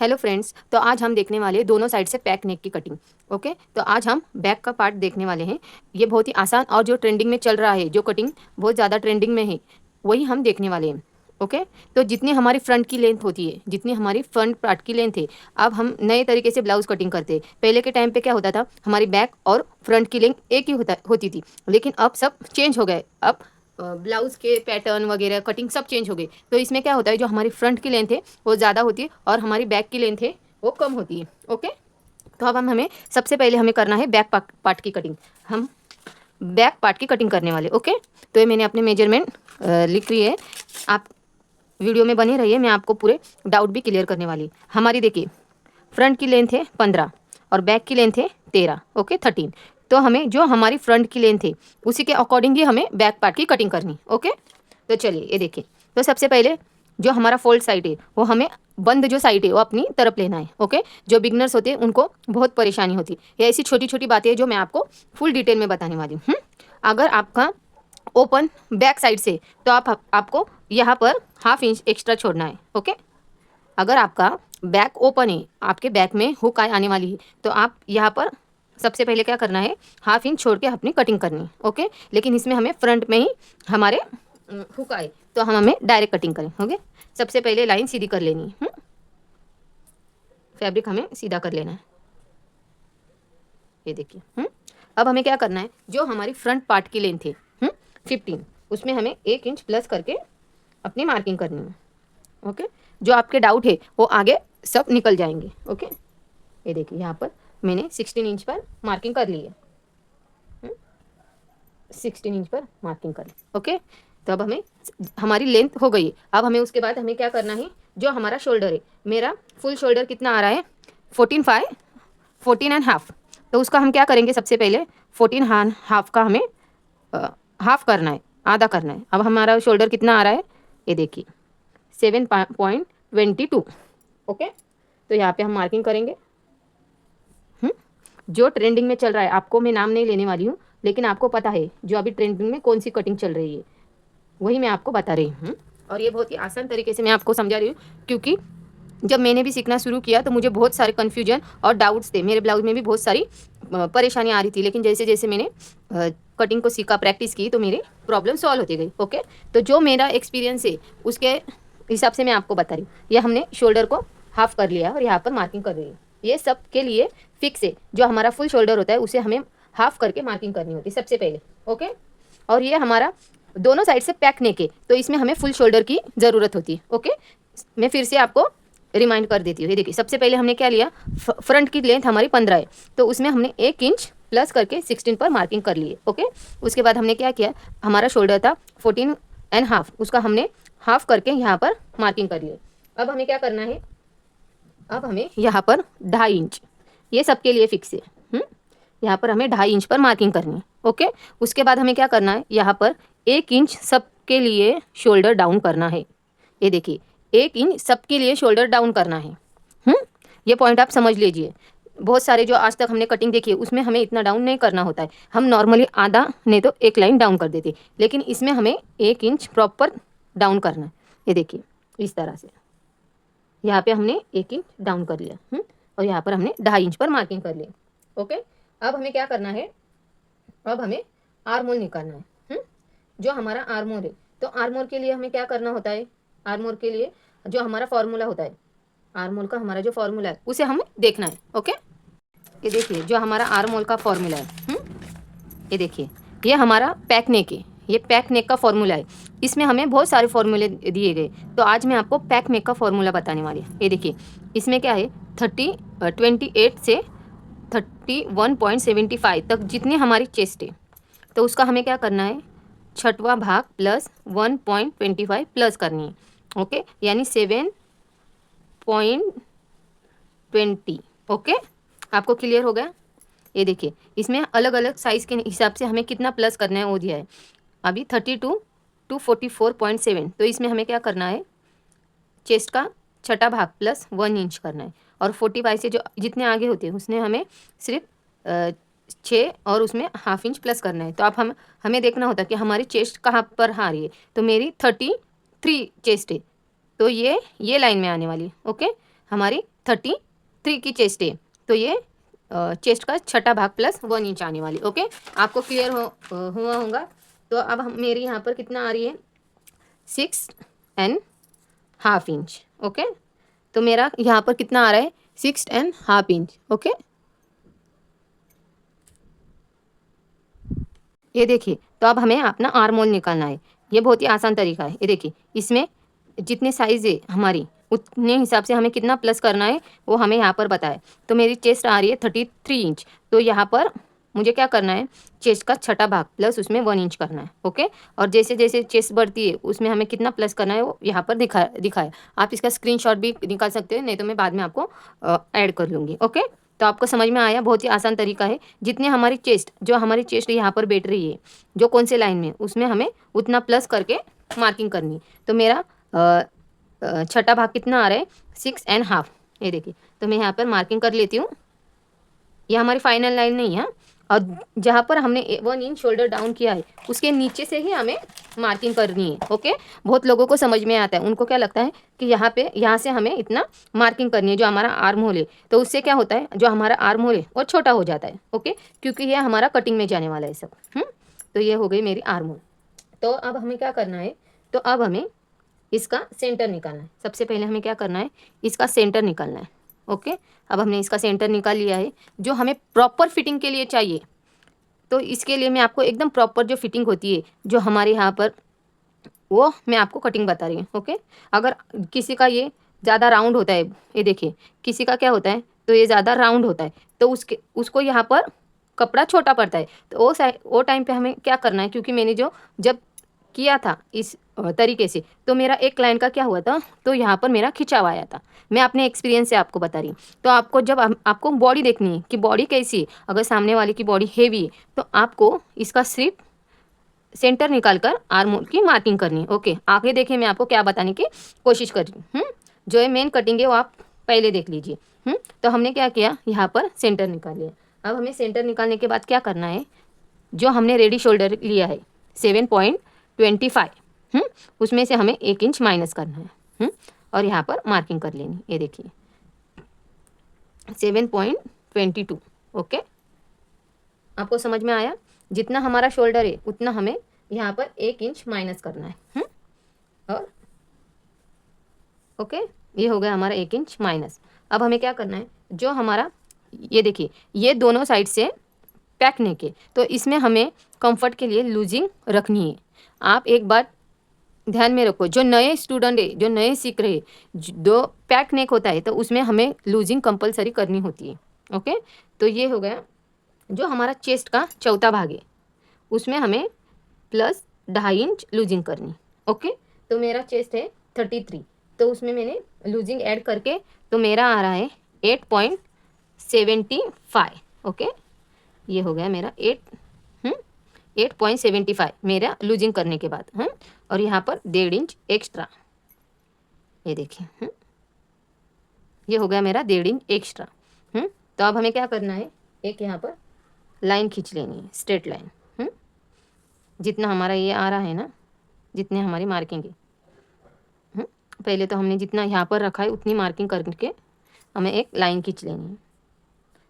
Hello friends, तो आज हम देखने वाले हैं दोनों साइड से पैक नेक की कटिंग। ओके, तो आज हम बैक का पार्ट देखने वाले हैं। ये बहुत ही आसान और जो ट्रेंडिंग में चल रहा है, जो कटिंग बहुत ज़्यादा ट्रेंडिंग में है, वही हम देखने वाले हैं। ओके, तो जितनी हमारी फ्रंट की लेंथ होती है, जितनी हमारी फ्रंट पार्ट की लेंथ है, अब हम नए तरीके से ब्लाउज कटिंग करते हैं। पहले के टाइम पे क्या होता था, हमारी बैक और फ्रंट की लेंथ एक ही होती थी, लेकिन अब सब चेंज हो गए। अब ब्लाउज के पैटर्न वगैरह कटिंग सब चेंज हो गई। तो इसमें क्या होता है, जो हमारी फ्रंट की लेंथ है वो ज़्यादा होती है और हमारी बैक की लेंथ है वो कम होती है। ओके, तो अब हम हमें सबसे पहले हमें करना है बैक पार्ट की कटिंग। हम बैक पार्ट की कटिंग करने वाले। ओके, तो ये मैंने अपने मेजरमेंट लिख ली है। आप वीडियो में बने रहिए, मैं आपको पूरे डाउट भी क्लियर करने वाली। हमारी देखिए, फ्रंट की लेंथ है 15 और बैक की लेंथ है 13। ओके, 13। तो हमें जो हमारी फ्रंट की लेंथ है उसी के अकॉर्डिंग ही हमें बैक पार्ट की कटिंग करनी। ओके, तो चलिए ये देखिए। तो सबसे पहले जो हमारा फोल्ड साइड है वो हमें बंद जो साइड है वो अपनी तरफ लेना है। ओके, जो बिगनर्स होते हैं उनको बहुत परेशानी होती है। ये ऐसी छोटी छोटी बातें हैं जो मैं आपको फुल डिटेल में बताने वाली हूँ। अगर आपका ओपन बैक साइड से तो आपको यहाँ पर ½ इंच एक्स्ट्रा छोड़ना है। ओके, अगर आपका बैक ओपन है, आपके बैक में हुक आने वाली है, तो आप यहाँ पर सबसे पहले क्या करना है, ½ इंच छोड़ के अपनी कटिंग करनी है। ओके, लेकिन इसमें हमें फ्रंट में ही हमारे हुक आए तो हम हमें डायरेक्ट कटिंग करें। ओके, सबसे पहले लाइन सीधी कर लेनी है। फैब्रिक हमें सीधा कर लेना है। ये देखिए। अब हमें क्या करना है, जो हमारी फ्रंट पार्ट की लेंथ है 15, उसमें हमें 1 इंच प्लस करके अपनी मार्किंग करनी है। ओके, जो आपके डाउट है वो आगे सब निकल जाएंगे। ओके, ये देखिए यहाँ पर मैंने 16 इंच पर मार्किंग कर ली है। 16 इंच पर मार्किंग कर ली। ओके, तो अब हमें हमारी लेंथ हो गई। अब हमें उसके बाद हमें क्या करना है, जो हमारा शोल्डर है, मेरा फुल शोल्डर कितना आ रहा है 14.5, तो उसका हम क्या करेंगे, सबसे पहले 14.5 का हमें हाफ करना है, आधा करना है। अब हमारा शोल्डर कितना आ रहा है, ये देखिए 7.22। ओके, तो यहाँ पे हम मार्किंग करेंगे। जो ट्रेंडिंग में चल रहा है, आपको मैं नाम नहीं लेने वाली हूँ, लेकिन आपको पता है जो अभी ट्रेंडिंग में कौन सी कटिंग चल रही है, वही मैं आपको बता रही हूँ। और ये बहुत ही आसान तरीके से मैं आपको समझा रही हूँ, क्योंकि जब मैंने भी सीखना शुरू किया तो मुझे बहुत सारे कन्फ्यूजन और डाउट्स थे। मेरे ब्लाउज में भी बहुत सारी परेशानी आ रही थी, लेकिन जैसे जैसे मैंने कटिंग को सीखा, प्रैक्टिस की, तो मेरी प्रॉब्लम सॉल्व होती गई। ओके, तो जो मेरा एक्सपीरियंस है उसके हिसाब से मैं आपको बता रही हूँ। ये हमने शोल्डर को हाफ कर लिया और यहाँ पर मार्किंग कर रही है। ये सब के लिए फिक्स है। जो हमारा फुल शोल्डर होता है उसे हमें हाफ करके मार्किंग करनी होती है सबसे पहले। ओके, और ये हमारा दोनों साइड से पैक नेक है, तो इसमें हमें फुल शोल्डर की ज़रूरत होती है। ओके, मैं फिर से आपको रिमाइंड कर देती हूँ। ये देखिए, सबसे पहले हमने क्या लिया, फ्रंट की लेंथ हमारी 15 है, तो उसमें हमने 1 इंच प्लस करके 16 पर मार्किंग कर लिए। ओके, उसके बाद हमने क्या किया, हमारा शोल्डर था 14.5, उसका हमने हाफ करके यहाँ पर मार्किंग कर लिए। अब हमें क्या करना है, अब हमें यहाँ पर 2.5 इंच, ये सबके लिए फिक्स है। यहाँ पर हमें 2.5 इंच पर मार्किंग करनी है। ओके, उसके बाद हमें क्या करना है, यहाँ पर 1 इंच सबके लिए शोल्डर डाउन करना है। ये देखिए, 1 इंच सबके लिए शोल्डर डाउन करना है। ये पॉइंट आप समझ लीजिए। बहुत सारे जो आज तक हमने कटिंग देखी है उसमें हमें इतना डाउन नहीं करना होता है। हम नॉर्मली आधा नहीं तो एक लाइन डाउन कर देते, लेकिन इसमें हमें 1 इंच प्रॉपर डाउन करना है। ये देखिए, इस तरह से यहाँ पे हमने 1 इंच डाउन कर लिया। और यहाँ पर हमने 2.5 इंच पर मार्किंग कर ली। ओके, अब हमें क्या करना है, अब हमें आर्म होल निकालना है। जो हमारा आर्म होल है, तो आर्म होल के लिए हमें क्या करना होता है, आर्म होल के लिए जो हमारा फॉर्मूला होता है, आर्म होल का हमारा जो फॉर्मूला है उसे हमें देखना है। ओके, ये देखिए, जो हमारा आर्म होल का फॉर्मूला है, ये देखिए, ये हमारा पैक नेक है। ये पैक नेक का फॉर्मूला है। इसमें हमें बहुत सारे फॉर्मूले दिए गए, तो आज मैं आपको पैक नेक का फॉर्मूला बताने वाली हूँ। ये देखिए, इसमें क्या है, 28 से 31.75 तक जितनी हमारी चेस्ट है, तो उसका हमें क्या करना है, छठवां भाग प्लस 1.25 प्लस करनी है। ओके, यानी 7.20। ओके, आपको क्लियर हो गया। ये देखिए, इसमें अलग अलग साइज़ के हिसाब से हमें कितना प्लस करना है वो दिया है। अभी 32 to 44.7, तो इसमें हमें क्या करना है, चेस्ट का छठा भाग प्लस 1 इंच करना है। और 45 से जो जितने आगे होते हैं उसने हमें सिर्फ 6 और उसमें ½ इंच प्लस करना है। तो आप हमें देखना होता है कि हमारी चेस्ट कहाँ पर आ रही है। तो मेरी 33 चेस्ट है, तो ये लाइन में आने वाली है। ओके, हमारी 33 की चेस्ट है, तो ये चेस्ट का छठा भाग प्लस 1 इंच आने वाली। ओके, आपको क्लियर हुआ होगा। तो अब हम मेरी यहाँ पर कितना आ रही है 6.5 इंच। ओके, तो मेरा यहाँ पर कितना आ रहा है 6.5 इंच। ओके, ये देखिए, तो अब हमें अपना आर्म होल निकालना है। ये बहुत ही आसान तरीका है। ये देखिए, इसमें जितने साइज़ है हमारी उतने हिसाब से हमें कितना प्लस करना है वो हमें यहाँ पर बताए। तो मेरी चेस्ट आ रही है 33 इंच, तो यहाँ पर मुझे क्या करना है चेस्ट का छठा भाग प्लस उसमें 1 इंच करना है। ओके, और जैसे जैसे चेस्ट बढ़ती है उसमें हमें कितना प्लस करना है वो यहाँ पर दिखाए। आप इसका स्क्रीनशॉट भी निकाल सकते हैं, नहीं तो मैं बाद में आपको ऐड कर लूँगी। ओके, तो आपको समझ में आया, बहुत ही आसान तरीका है। जितने हमारी चेस्ट जो हमारी चेस्ट यहाँ पर बैठ रही है जो कौन से लाइन में, उसमें हमें उतना प्लस करके मार्किंग करनी। तो मेरा छठा भाग कितना आ रहा है 6.5। ये देखिए, तो मैं यहाँ पर मार्किंग कर लेती हूँ। ये हमारी फाइनल लाइन नहीं है, और जहाँ पर हमने 1 इंच शोल्डर डाउन किया है उसके नीचे से ही हमें मार्किंग करनी है। ओके, बहुत लोगों को समझ में आता है, उनको क्या लगता है कि यहाँ से हमें इतना मार्किंग करनी है जो हमारा आर्म होल है। तो उससे क्या होता है जो हमारा आर्म होल है वो छोटा हो जाता है। ओके, क्योंकि ये हमारा कटिंग में जाने वाला है सब। तो ये हो गई मेरी आर्म होल। तो अब हमें क्या करना है, तो अब हमें इसका सेंटर निकालना है। सबसे पहले हमें क्या करना है इसका सेंटर निकालना है। ओके, अब हमने इसका सेंटर निकाल लिया है जो हमें प्रॉपर फिटिंग के लिए चाहिए। तो इसके लिए मैं आपको एकदम प्रॉपर जो फिटिंग होती है जो हमारे यहाँ पर, वो मैं आपको कटिंग बता रही हूँ। ओके, अगर किसी का ये ज़्यादा राउंड होता है, ये देखिए किसी का क्या होता है तो ये ज़्यादा राउंड होता है, तो उसको यहाँ पर कपड़ा छोटा पड़ता है। तो वो टाइम पे हमें क्या करना है, क्योंकि मैंने जब किया था इस तरीके से, तो मेरा एक क्लाइंट का क्या हुआ था, तो यहाँ पर मेरा खिंचाव आया था। मैं अपने एक्सपीरियंस से आपको बता रही हूँ। तो आपको जब आपको बॉडी देखनी है कि बॉडी कैसी है, अगर सामने वाले की बॉडी हेवी है तो आपको इसका सिर्फ सेंटर निकाल कर आर्म होल की मार्किंग करनी है। ओके, आगे देखिए मैं आपको क्या बताने की कोशिश कर रही हूँ। जो है मेन कटिंग है वो आप पहले देख लीजिए। तो हमने क्या किया, यहाँ पर सेंटर निकाल लिया। अब हमें सेंटर निकालने के बाद क्या करना है, जो हमने रेडी शोल्डर लिया है 7.25, उसमें से हमें 1 इंच माइनस करना है। और यहाँ पर मार्किंग कर लेनी। ये देखिए 7.22। ओके, आपको समझ में आया, जितना हमारा शोल्डर है उतना हमें यहाँ पर 1 इंच माइनस करना है। और ओके, ये हो गया हमारा 1 इंच माइनस। अब हमें क्या करना है, जो हमारा ये देखिए ये दोनों साइड से पैक नेक है, तो इसमें हमें कंफर्ट के लिए लूजिंग रखनी है। आप एक बार ध्यान में रखो, जो नए स्टूडेंट है जो नए सीख रहे दो पैक नेक होता है तो उसमें हमें लूजिंग कंपलसरी करनी होती है। ओके, तो ये हो गया जो हमारा चेस्ट का चौथा भाग है उसमें हमें प्लस 2.5 इंच लूजिंग करनी। ओके, तो मेरा चेस्ट है 33, तो उसमें मैंने लूजिंग ऐड करके तो मेरा आ रहा है 8.75। ओके, ये हो गया मेरा 8.75 मेरा लूजिंग करने के बाद। और यहाँ पर 1.5 इंच एक्स्ट्रा, ये देखिए ये हो गया मेरा 1.5 इंच एक्स्ट्रा। तो अब हमें क्या करना है, एक यहाँ पर लाइन खींच लेनी है, स्ट्रेट लाइन। जितना हमारा ये आ रहा है ना, जितने हमारी मार्किंग है, पहले तो हमने जितना यहाँ पर रखा है उतनी मार्किंग करके हमें एक लाइन खींच लेनी है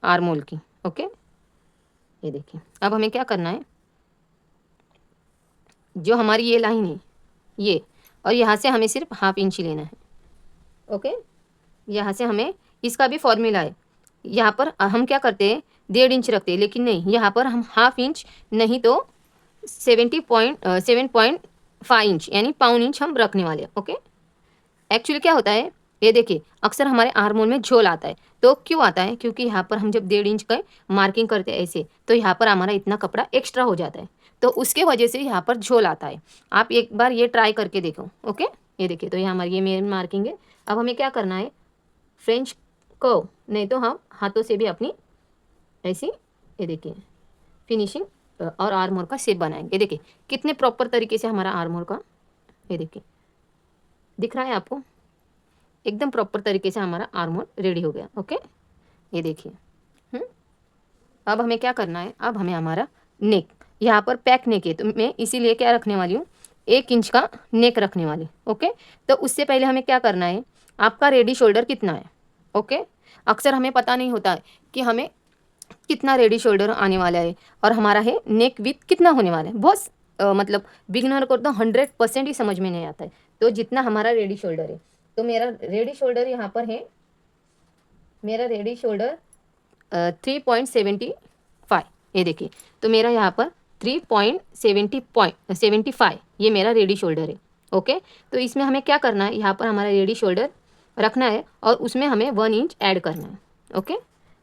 आर्म होल की। ओके, ये देखिए अब हमें क्या करना है, जो हमारी ये लाइन है ये, और यहाँ से हमें सिर्फ 1/2 इंच ही लेना है। ओके, यहाँ से हमें इसका भी फॉर्मूला है। यहाँ पर हम क्या करते हैं 1.5 इंच रखते हैं, लेकिन नहीं, यहाँ पर हम 1/2 इंच नहीं तो 7.5 इंच यानी पौन इंच हम रखने वाले हैं। ओके, एक्चुअली क्या होता है, ये देखिए अक्सर हमारे आर्म होल में झोल आता है। तो क्यों आता है, क्योंकि यहाँ पर हम जब 1.5 इंच का मार्किंग करते हैं ऐसे, तो यहाँ पर हमारा इतना कपड़ा एक्स्ट्रा हो जाता है, तो उसके वजह से यहाँ पर झोल आता है। आप एक बार ये ट्राई करके देखो। ओके, ये देखिए, तो ये हमारी ये मेन मार्किंग है। अब हमें क्या करना है, फ्रेंच कर्व नहीं तो हम हाथों से भी अपनी ऐसी, ये देखिए फिनिशिंग और आर्म होल का शेप बनाएंगे। ये देखिए कितने प्रॉपर तरीके से हमारा आर्म होल का, ये देखिए दिख रहा है आपको, एकदम प्रॉपर तरीके से हमारा आर्म होल रेडी हो गया। ओके, ये देखिए। अब हमें क्या करना है, अब हमें हमारा नेक, यहाँ पर पैक नेक है तो मैं इसीलिए क्या रखने वाली हूँ 1 इंच का नेक रखने वाली। ओके, तो उससे पहले हमें क्या करना है, आपका रेडी शोल्डर कितना है, ओके। अक्सर हमें पता नहीं होता है कि हमें कितना रेडी शोल्डर आने वाला है और हमारा है नेक विथ कितना होने वाला है। बहुत मतलब बिगिनर को तो 100% ही समझ में नहीं आता है। तो जितना हमारा रेडी शोल्डर है, तो मेरा रेडी शोल्डर यहाँ पर है, मेरा रेडी शोल्डर 3.75, ये देखिए। तो मेरा यहाँ पर 3.75 ये मेरा रेडी शोल्डर है। ओके। तो इसमें हमें क्या करना है, यहाँ पर हमारा रेडी शोल्डर रखना है और उसमें हमें 1 इंच ऐड करना है। ओके।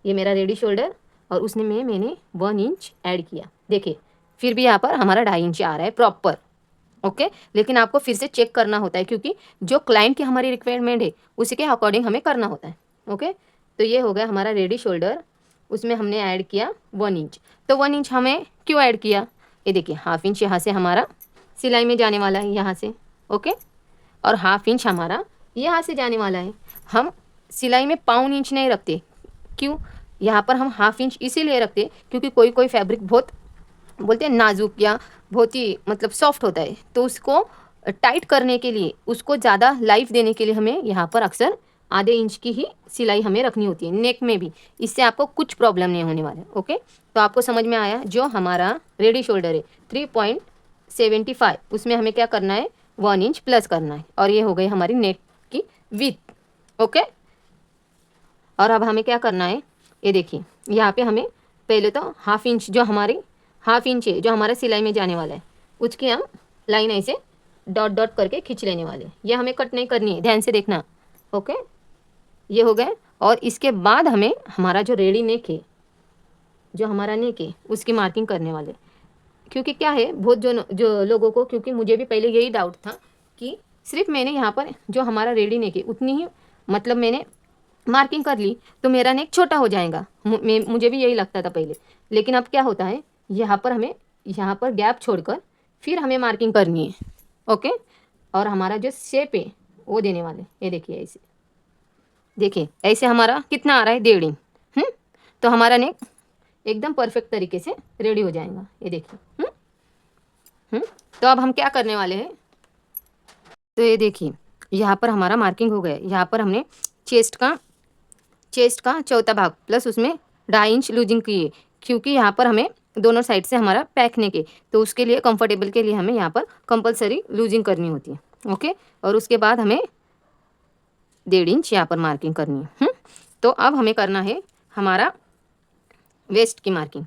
ये मेरा रेडी शोल्डर और उसने मैंने 1 इंच ऐड किया। देखिए फिर भी यहाँ पर हमारा 2.5 इंच आ रहा है प्रॉपर। ओके। लेकिन आपको फिर से चेक करना होता है क्योंकि जो क्लाइंट की हमारी रिक्वायरमेंट है उसी के अकॉर्डिंग हमें करना होता है। ओके। तो ये हो गया हमारा रेडी शोल्डर, उसमें हमने ऐड किया 1 इंच। तो 1 इंच हमें क्यों ऐड किया, ये देखिए 1/2 इंच यहाँ से हमारा सिलाई में जाने वाला है यहाँ से। ओके। और 1/2 इंच हमारा यहाँ से जाने वाला है। हम सिलाई में 1/4 इंच नहीं रखते, क्यों, यहाँ पर हम 1/2 इंच इसीलिए रखते क्योंकि कोई कोई फैब्रिक बहुत बोलते हैं नाजुक या बहुत ही मतलब सॉफ्ट होता है, तो उसको टाइट करने के लिए, उसको ज़्यादा लाइफ देने के लिए हमें यहाँ पर अक्सर आधे इंच की ही सिलाई हमें रखनी होती है नेक में भी। इससे आपको कुछ प्रॉब्लम नहीं होने वाला है। ओके। तो आपको समझ में आया, जो हमारा रेडी शोल्डर है 3.75, उसमें हमें क्या करना है, 1 इंच प्लस करना है और ये हो गई हमारी नेक की विथ। ओके। और अब हमें क्या करना है, ये देखिए यहाँ पे हमें पहले तो 1/2 इंच जो हमारी 1/2 इंच है जो हमारे सिलाई में जाने वाला है, उसकी हम लाइन ऐसे डॉट डॉट करके खींच लेने वाले हैं। ये हमें कट नहीं करनी है, ध्यान से देखना। ओके। ये हो गए। और इसके बाद हमें हमारा जो रेडी नेक है, जो हमारा नेक है उसकी मार्किंग करने वाले। क्योंकि क्या है, बहुत जो लोगों को, क्योंकि मुझे भी पहले यही डाउट था कि सिर्फ मैंने यहाँ पर जो हमारा रेडी नेक है उतनी ही मतलब मैंने मार्किंग कर ली तो मेरा नेक छोटा हो जाएगा। मुझे भी यही लगता था पहले। लेकिन अब क्या होता है, यहाँ पर हमें यहाँ पर गैप छोड़कर फिर हमें मार्किंग करनी है। ओके। और हमारा जो शेप है वो देने वाले, ये देखिए ऐसे, देखिए ऐसे हमारा कितना आ रहा है, 1.5 इंच। तो हमारा नेक एकदम परफेक्ट तरीके से रेडी हो जाएगा, ये देखिए। तो अब हम क्या करने वाले हैं, तो ये देखिए यहाँ पर हमारा मार्किंग हो गया। यहाँ पर हमने चेस्ट का चौथा भाग प्लस उसमें 2.5 इंच लूजिंग की है, क्योंकि यहाँ पर हमें दोनों साइड से हमारा पैकने के, तो उसके लिए कंफर्टेबल के लिए हमें यहाँ पर कंपलसरी लूजिंग करनी होती है। ओके। और उसके बाद हमें 1.5 इंच यहाँ पर मार्किंग करनी है। तो अब हमें करना है हमारा वेस्ट की मार्किंग।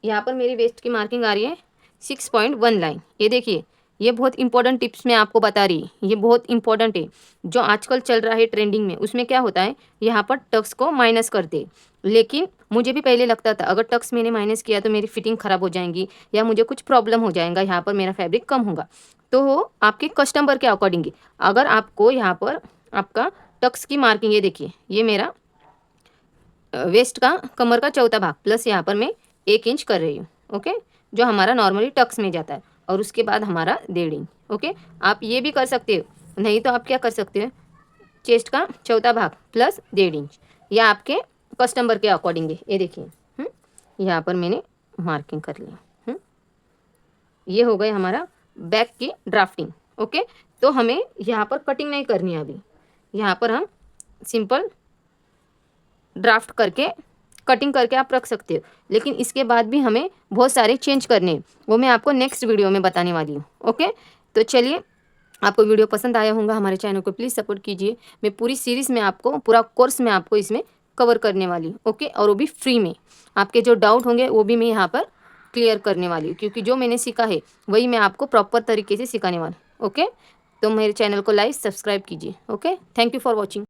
यहाँ पर मेरी वेस्ट की मार्किंग आ रही है 6.1 लाइन। ये देखिए, ये बहुत इंपॉर्टेंट टिप्स मैं आपको बता रही, ये बहुत इंपॉर्टेंट है जो आजकल चल रहा है ट्रेंडिंग में। उसमें क्या होता है, यहाँ पर टक्स को माइनस करते, लेकिन मुझे भी पहले लगता था अगर टक्स मैंने माइनस किया तो मेरी फिटिंग ख़राब हो जाएंगी या मुझे कुछ प्रॉब्लम हो जाएगा, यहाँ पर मेरा फैब्रिक कम होगा। तो आपके कस्टमर के अकॉर्डिंग, अगर आपको यहाँ पर आपका टक्स की मार्किंग, ये देखिए ये मेरा वेस्ट का कमर का चौथा भाग प्लस यहाँ पर मैं 1 इंच कर रही हूँ। ओके। जो हमारा नॉर्मली टक्स में जाता है, और उसके बाद हमारा 1.5 इंच। ओके। आप ये भी कर सकते हो, नहीं तो आप क्या कर सकते हो, चेस्ट का चौथा भाग प्लस 1.5 इंच, या आपके कस्टमर के अकॉर्डिंग है। ये देखिए यहाँ पर मैंने मार्किंग कर ली। ये हो गए हमारा बैक की ड्राफ्टिंग। ओके। तो हमें यहाँ पर कटिंग नहीं करनी है अभी, यहाँ पर हम सिंपल ड्राफ्ट करके कटिंग करके आप रख सकते हो, लेकिन इसके बाद भी हमें बहुत सारे चेंज करने हैं, वो मैं आपको नेक्स्ट वीडियो में बताने वाली हूँ। ओके। तो चलिए, आपको वीडियो पसंद आया होगा, हमारे चैनल को प्लीज़ सपोर्ट कीजिए। मैं पूरी सीरीज़ में आपको, पूरा कोर्स में आपको इसमें कवर करने वाली हूँ। ओके। और वो भी फ्री में, आपके जो डाउट होंगे वो भी मैं यहाँ पर क्लियर करने वाली हूँ, क्योंकि जो मैंने सीखा है वही मैं आपको प्रॉपर तरीके से सिखाने वाली हूँ। ओके। तो मेरे चैनल को लाइक सब्सक्राइब कीजिए। Okay. Thank you for watching.